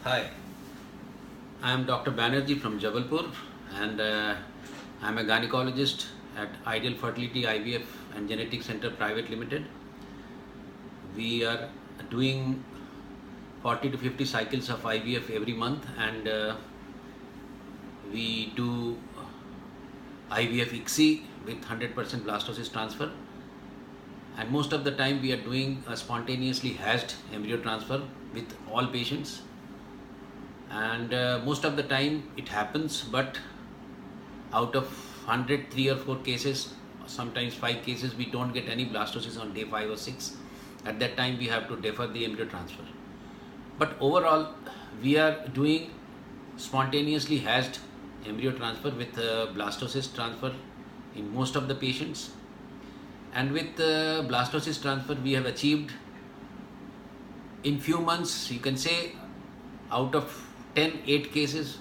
Hi, I am Dr. Banerjee from Jabalpur, and I am a gynecologist at Ideal Fertility IVF and Genetic Center Private Limited. We are doing 40 to 50 cycles of IVF every month, and we do IVF ICSI with 100% blastocyst transfer. And most of the time, we are doing a spontaneously hatched embryo transfer with all patients. And most of the time it happens, but out of 100, 3 or 4 cases, sometimes 5 cases, we don't get any blastocyst on day 5 or 6. At that time we have to defer the embryo transfer. But overall we are doing spontaneously hatched embryo transfer with blastocyst transfer in most of the patients. And with blastocyst transfer we have achieved in few months, you can say, out of 10, 8 cases,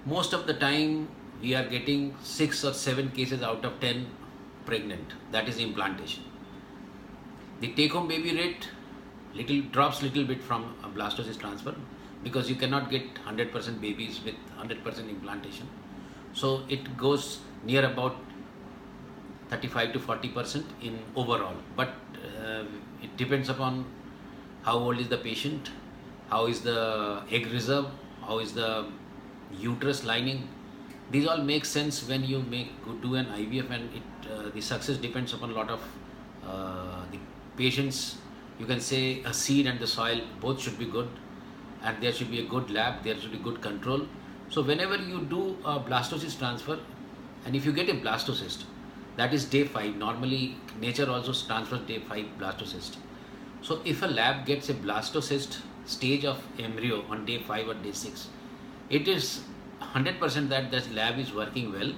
most of the time we are getting 6 or 7 cases out of 10 pregnant. That is implantation. The take-home baby rate drops little bit from a blastocyst transfer because you cannot get 100% babies with 100% implantation. So it goes near about 35 to 40% in overall. But it depends upon how old is the patient, how is the egg reserve, how is the uterus lining. These all make sense when you do an IVF, and the success depends upon a lot of the patients. You can say a seed and the soil both should be good, and there should be a good lab, there should be good control. So whenever you do a blastocyst transfer, and if you get a blastocyst, that is day 5. Normally nature also transfers day 5 blastocyst. So if a lab gets a blastocyst stage of embryo on day 5 or day 6, it is 100% that this lab is working well,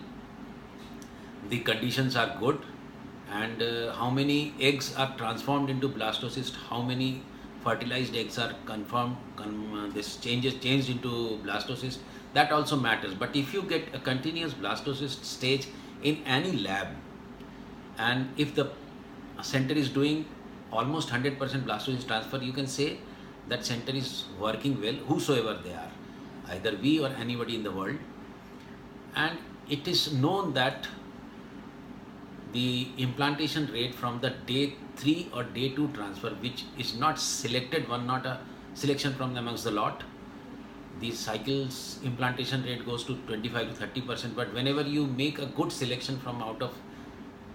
the conditions are good, and how many eggs are transformed into blastocyst, how many fertilized eggs are changed into blastocyst, that also matters. But if you get a continuous blastocyst stage in any lab, and if the center is doing almost 100% blastocyst transfer, you can say that center is working well, whosoever they are, either we or anybody in the world. And it is known that the implantation rate from the day 3 or day 2 transfer, which is not selected one, not a selection from amongst the lot, these cycles implantation rate goes to 25 to 30%. But whenever you make a good selection from out of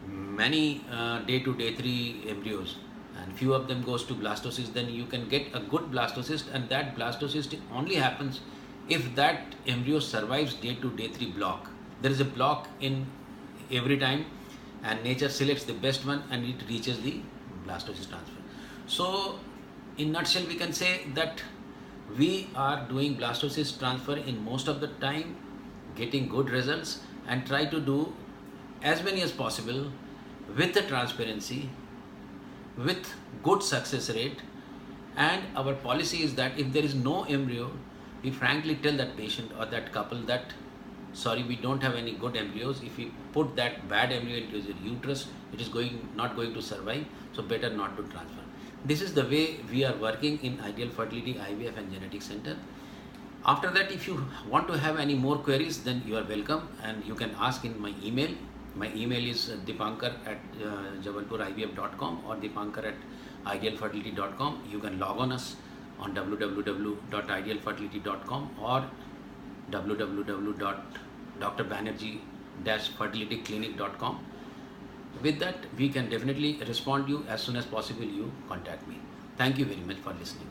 many day 2, day 3 embryos, and few of them goes to blastocyst, then you can get a good blastocyst. And that blastocyst only happens if that embryo survives day 2, day 3 block. There is a block in every time, and nature selects the best one and it reaches the blastocyst transfer. So in nutshell, we can say that we are doing blastocyst transfer in most of the time, getting good results, and try to do as many as possible with the transparency, with good success rate. And our policy is that if there is no embryo, we frankly tell that patient or that couple that sorry, we don't have any good embryos. If we put that bad embryo into your uterus, it is not going to survive, so better not to transfer. This is the way we are working in Ideal Fertility IVF and Genetic Center. After that, if you want to have any more queries, then you are welcome, and you can ask in my email. My email is dipankar@jabalpurivf.com or dipankar@idealfertility.com. You can log on us on www.idealfertility.com or www.drbanerjee-fertilityclinic.com. With that, we can definitely respond to you as soon as possible. You contact me. Thank you very much for listening.